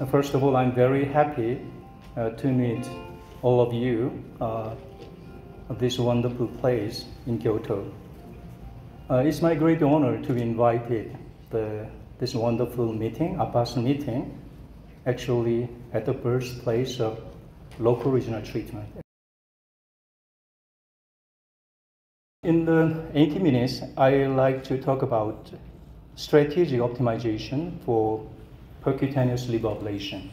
First of all, I'm very happy to meet all of you at this wonderful place in Kyoto. It's my great honor to be invited to this wonderful meeting, APASL meeting, actually at the birthplace of local regional treatment. In the 80 minutes, I like to talk about strategic optimization for percutaneous liver ablation.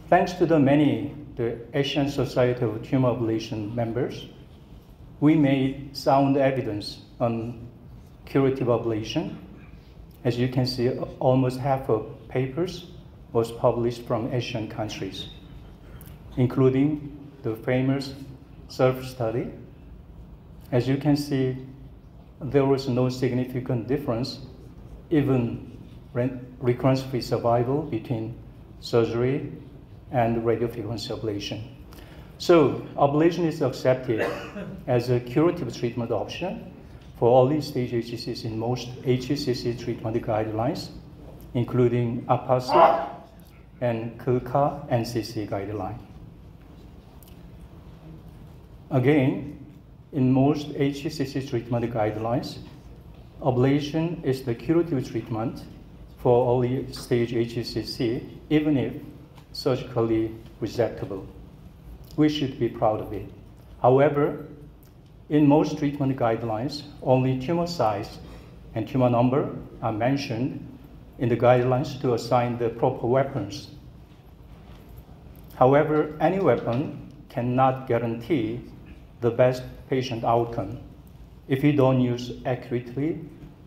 Thanks to the Asian Society of Tumor Ablation members, we made sound evidence on curative ablation. As you can see, almost half of papers was published from Asian countries, including the famous SURF study. As you can see, there was no significant difference, even recurrence-free survival between surgery and radiofrequency ablation. So ablation is accepted as a curative treatment option for early stage HCC in most HCC treatment guidelines, including APASL and CEUS NCC guideline. Again, in most HCC treatment guidelines, ablation is the curative treatment for early stage HCC, even if surgically resectable. We should be proud of it. However, in most treatment guidelines, only tumor size and tumor number are mentioned in the guidelines to assign the proper weapons. However, any weapon cannot guarantee the best patient outcome if you don't use accurately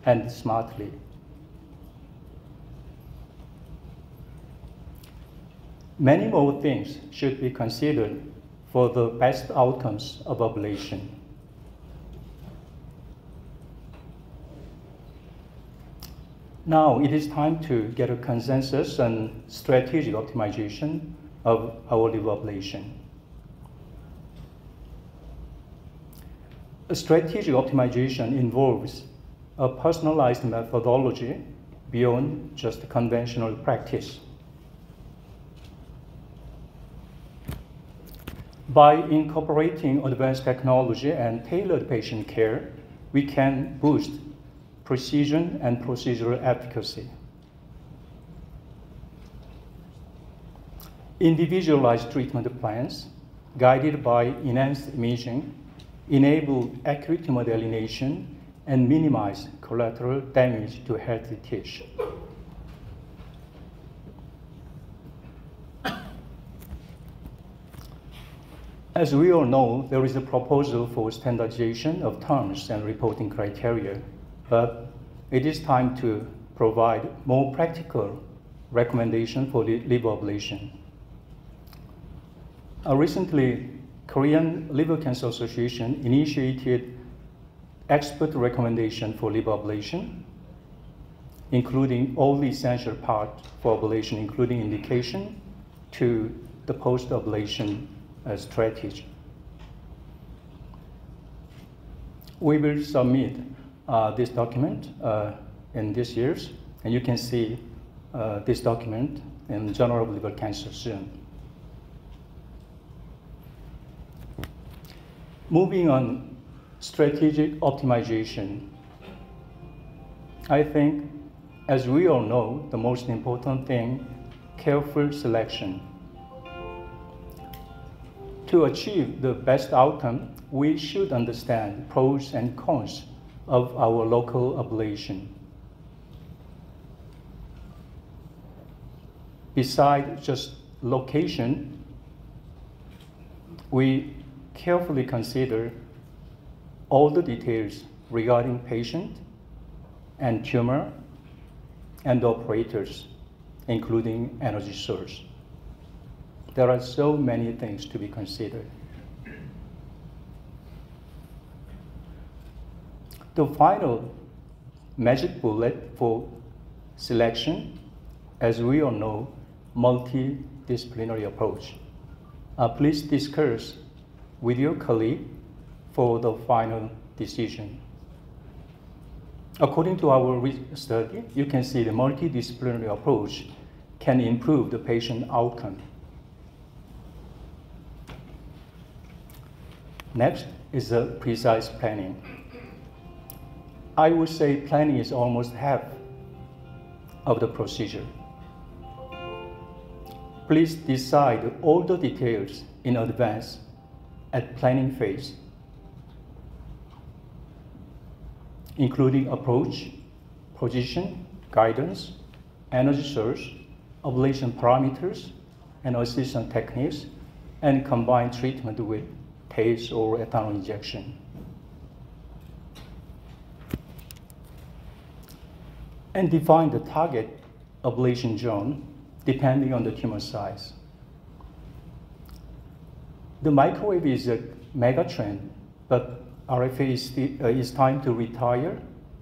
and smartly. Many more things should be considered for the best outcomes of ablation. Now it is time to get a consensus on strategic optimization of our liver ablation. A strategic optimization involves a personalized methodology beyond just conventional practice. By incorporating advanced technology and tailored patient care, we can boost precision and procedural efficacy. Individualized treatment plans, guided by enhanced imaging, enable accurate tumor delineation and minimize collateral damage to healthy tissue. As we all know, there is a proposal for standardization of terms and reporting criteria, but it is time to provide more practical recommendations for liver ablation. Recently, Korean Liver Cancer Association initiated expert recommendation for liver ablation, including all the essential parts for ablation, including indication to the post-ablation strategy. We will submit this document in this year's, and you can see this document in Journal of Liver Cancer soon. Moving on, strategic optimization. I think, as we all know, the most important thing, careful selection. To achieve the best outcome, we should understand pros and cons of our local ablation. Besides just location, we carefully consider all the details regarding patient and tumor and operators, including energy source. There are so many things to be considered. The final magic bullet for selection, as we all know, multidisciplinary approach. Please discuss with your colleague for the final decision. According to our study, you can see the multidisciplinary approach can improve the patient outcome. Next is the precise planning. I would say planning is almost half of the procedure. Please decide all the details in advance at planning phase, including approach, position, guidance, energy source, ablation parameters, and assistance techniques, and combined treatment with TACE or ethanol injection. And define the target ablation zone depending on the tumor size. The microwave is a mega trend, but RFA is time to retire.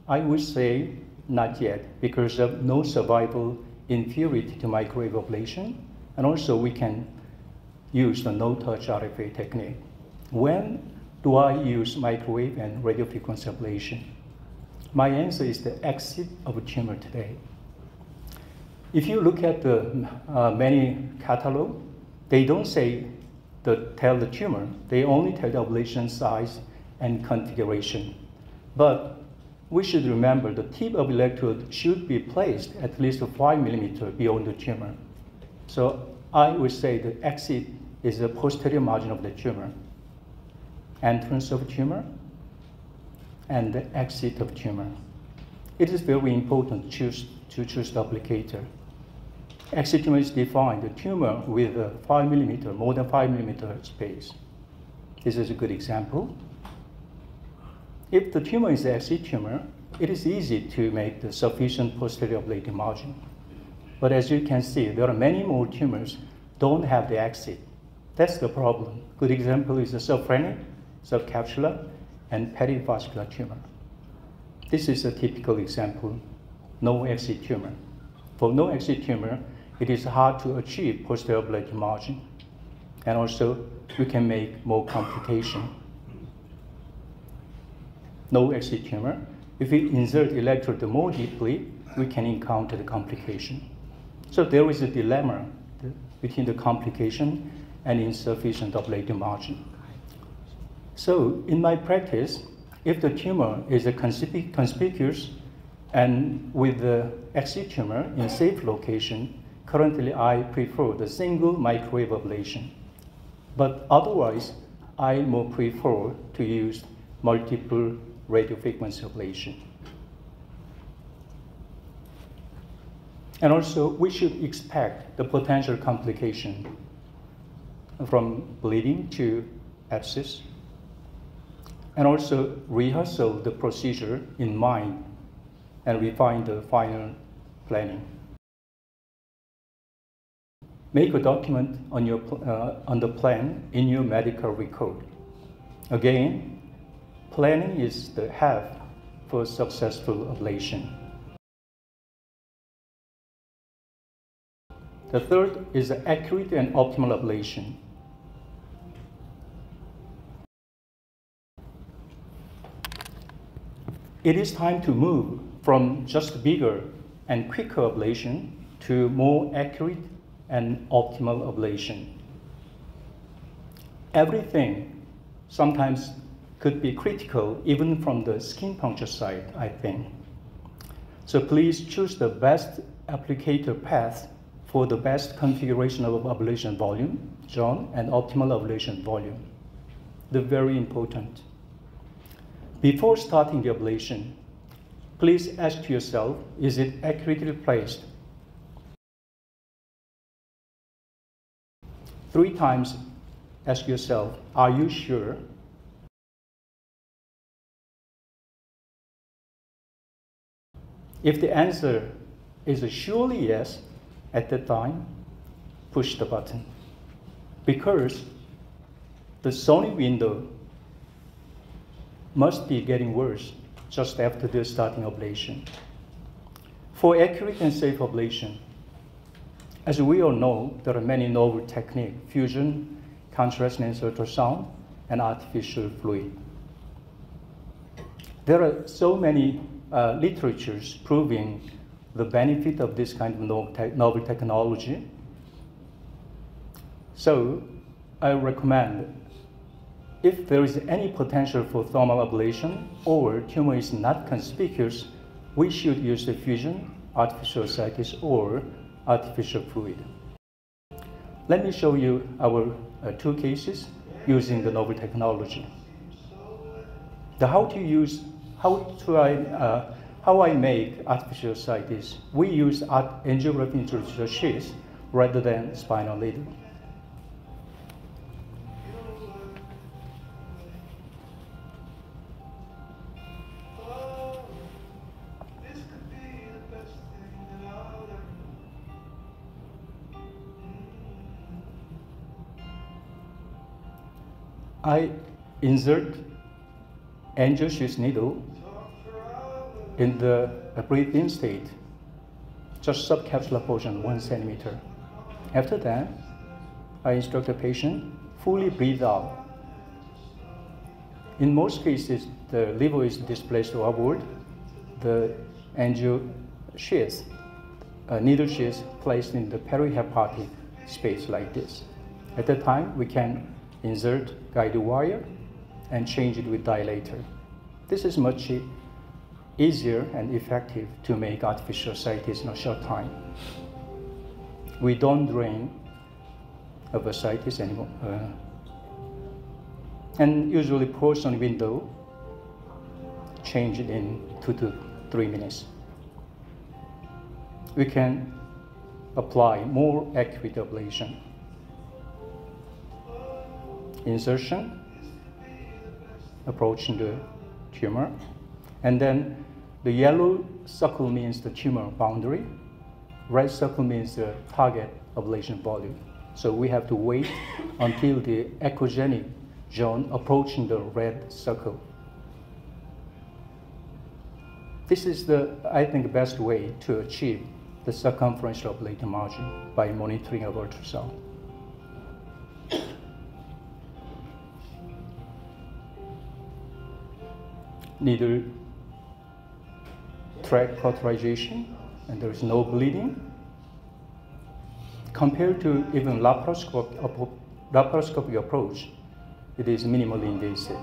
I would say not yet, because of no survival inferiority to microwave ablation, and also we can use the no-touch RFA technique. When do I use microwave and radiofrequency ablation? My answer is the exit of a tumor today. If you look at the many catalog, they don't say tell the tumor. They only tell the ablation size and configuration. But we should remember the tip of electrode should be placed at least 5 millimeters beyond the tumor. So I would say the exit is the posterior margin of the tumor, entrance of tumor, and the exit of tumor. It is very important to choose the applicator. Exit tumor is defined, the tumor with a 5 millimeter, more than 5 millimeter space. This is a good example. If the tumor is an exit tumor, it is easy to make the sufficient posterior ablative margin. But as you can see, there are many more tumors don't have the exit. That's the problem. Good example is the subphrenic, subcapsular, and perivascular tumor. This is a typical example, no exit tumor. For no exit tumor, it is hard to achieve posterior ablative margin. And also, we can make more complication. No exit tumor. If we insert electrode more deeply, we can encounter the complication. So there is a dilemma between the complication and insufficient ablative margin. So in my practice, if the tumor is a conspicuous and with the exit tumor in safe location, currently I prefer the single microwave ablation. But otherwise, I more prefer to use multiple radiofrequency ablation. And also, we should expect the potential complication from bleeding to abscess, and also rehearsal the procedure in mind and refine the final planning. Make a document on the plan in your medical record. Again, planning is the half for successful ablation. The third is accurate and optimal ablation. It is time to move from just bigger and quicker ablation to more accurate and optimal ablation. Everything sometimes could be critical even from the skin puncture side, I think. So please choose the best applicator path for the best configuration of ablation volume, zone, and optimal ablation volume. They're very important. Before starting the ablation, please ask yourself, is it accurately placed? 3 times ask yourself, are you sure? If the answer is a surely yes, at that time, push the button. Because the zoning window must be getting worse just after the starting ablation. For accurate and safe ablation, as we all know, there are many novel techniques: fusion, contrast-enhanced ultrasound, and artificial fluid. There are so many literatures proving the benefit of this kind of novel technology. So I recommend, if there is any potential for thermal ablation or tumor is not conspicuous, we should use the fusion, artificial ascites, or artificial fluid. Let me show you our two cases using the novel technology. How I make artificial ascites. We use angiography intraocular sheath rather than spinal needle. I insert angio sheath needle in the breathe-in state, just subcapsular portion 1 centimeter. After that, I instruct the patient fully breathe out. In most cases, the liver is displaced outward. The angio sheath, needle sheath placed in the perihepatic space like this. At that time, we can insert guide wire and change it with dilator. This is much easier and effective to make artificial ascites in a short time. We don't drain of ascites anymore. And usually portion window, change it in 2 to 3 minutes. We can apply more accurate ablation. Insertion, approaching the tumor, and then the yellow circle means the tumor boundary, red circle means the target ablation volume. So we have to wait until the echogenic zone approaching the red circle. This is I think, best way to achieve the circumferential ablative margin by monitoring of ultrasound. Needle tract cauterization, and there is no bleeding. Compared to even laparoscopic approach, it is minimally invasive.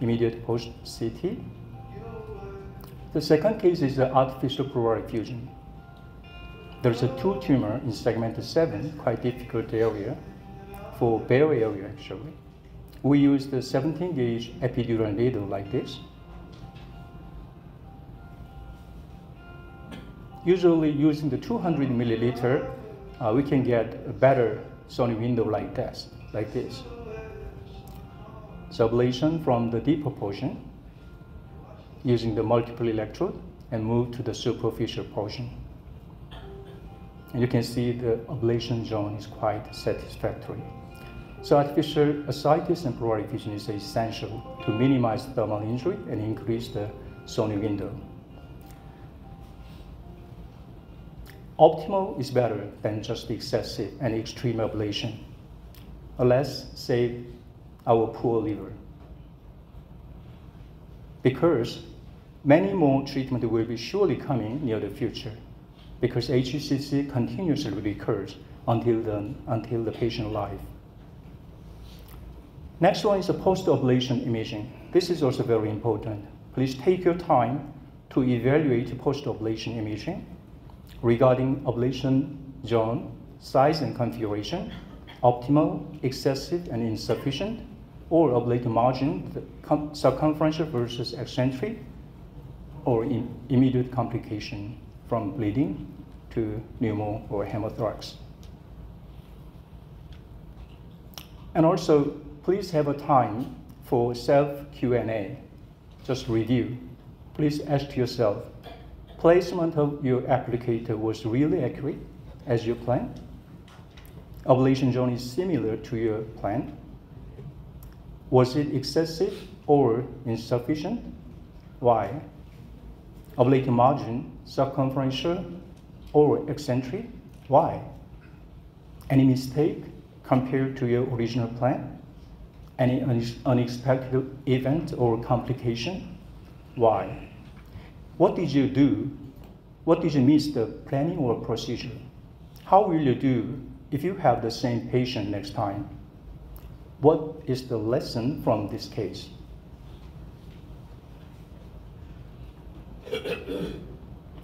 Immediate post-CT. The second case is the artificial pleural effusion. There's a 2 tumor in segment 7, quite difficult area. For bare area, actually, we use the 17-gauge epidural needle like this. Usually using the 200 milliliter, we can get a better sonic window like this. So ablation from the deeper portion, using the multiple electrode, and move to the superficial portion. And you can see the ablation zone is quite satisfactory. So artificial ascites and pleural effusion is essential to minimize thermal injury and increase the sonic window. Optimal is better than just excessive and extreme ablation. Let's save our poor liver. Because many more treatment will be surely coming near the future, because HCC continuously recurs until the patient life. Next one is the post-ablation imaging. This is also very important. Please take your time to evaluate post-ablation imaging regarding ablation zone, size and configuration, optimal, excessive and insufficient, or ablative margin, circumferential versus eccentric, or immediate complication from bleeding to pneumo or hemothorax. And also, please have a time for self-Q&A, just review. Please ask yourself, placement of your applicator was really accurate as you planned? Ablation zone is similar to your plan? Was it excessive or insufficient? Why? Ablative margin, circumferential or eccentric? Why? Any mistake compared to your original plan? any unexpected event or complication? Why? What did you do? What did you miss the planning or procedure? How will you do if you have the same patient next time? What is the lesson from this case?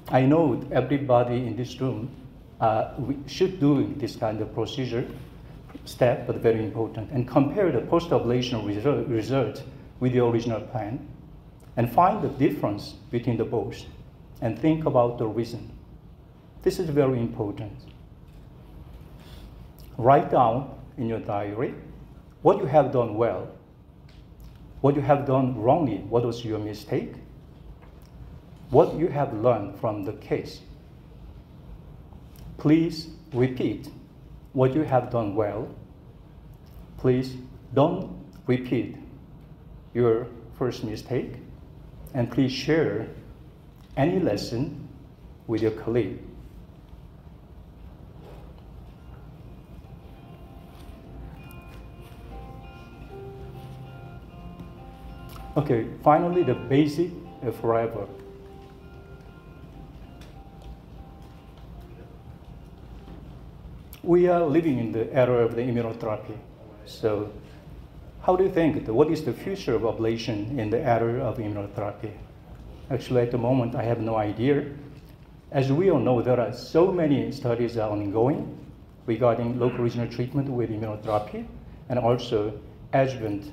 I know everybody in this room we should do this kind of procedure step, but very important, and compare the post-ablation result with the original plan and find the difference between the both and think about the reason. This is very important. Write down in your diary what you have done well, what you have done wrongly, what was your mistake, what you have learned from the case. Please repeat what you have done well. Please don't repeat your first mistake, and please share any lesson with your colleague. Okay, finally, the basic forever. We are living in the era of the immunotherapy. So how do you think, what is the future of ablation in the era of immunotherapy? Actually, at the moment, I have no idea. As we all know, there are so many studies ongoing regarding local regional treatment with immunotherapy and also adjuvant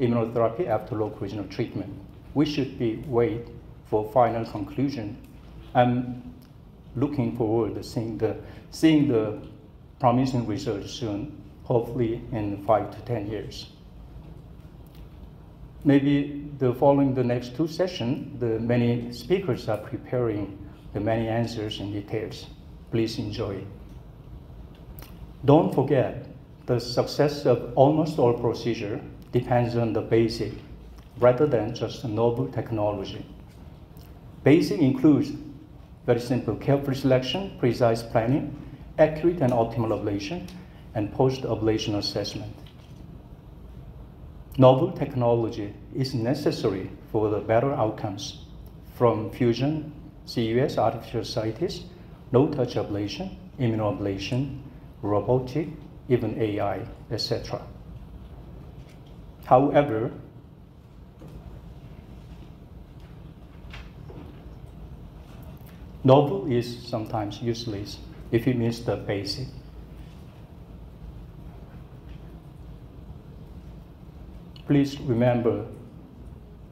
immunotherapy after local regional treatment. We should wait for final conclusion. I'm looking forward to seeing the promising results soon, hopefully in 5 to 10 years. Maybe following the next 2 sessions, the many speakers are preparing the many answers and details. Please enjoy. Don't forget, the success of almost all procedure depends on the basic, rather than just a novel technology. Basic includes very simple careful selection, precise planning, accurate and optimal ablation, and post-ablation assessment. Novel technology is necessary for the better outcomes from fusion, CEUS, artificial sites, no-touch ablation, immunoablation, robotic, even AI, etc. However, novel is sometimes useless if you miss the basic. Please remember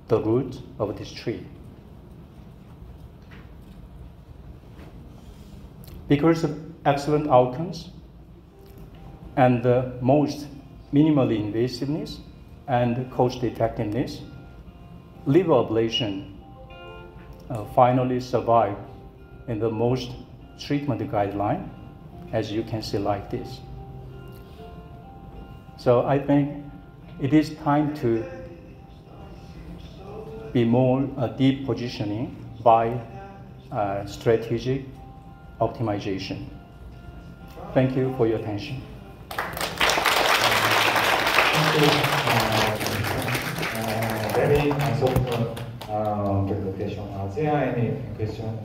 the root of this tree. Because of excellent outcomes and the most minimally invasiveness and cost effectiveness, liver ablation finally survived in the most treatment guideline, as you can see like this. So I think it is time to be more deep positioning by strategic optimization. Thank you for your attention. Very nice presentation. Is there any question?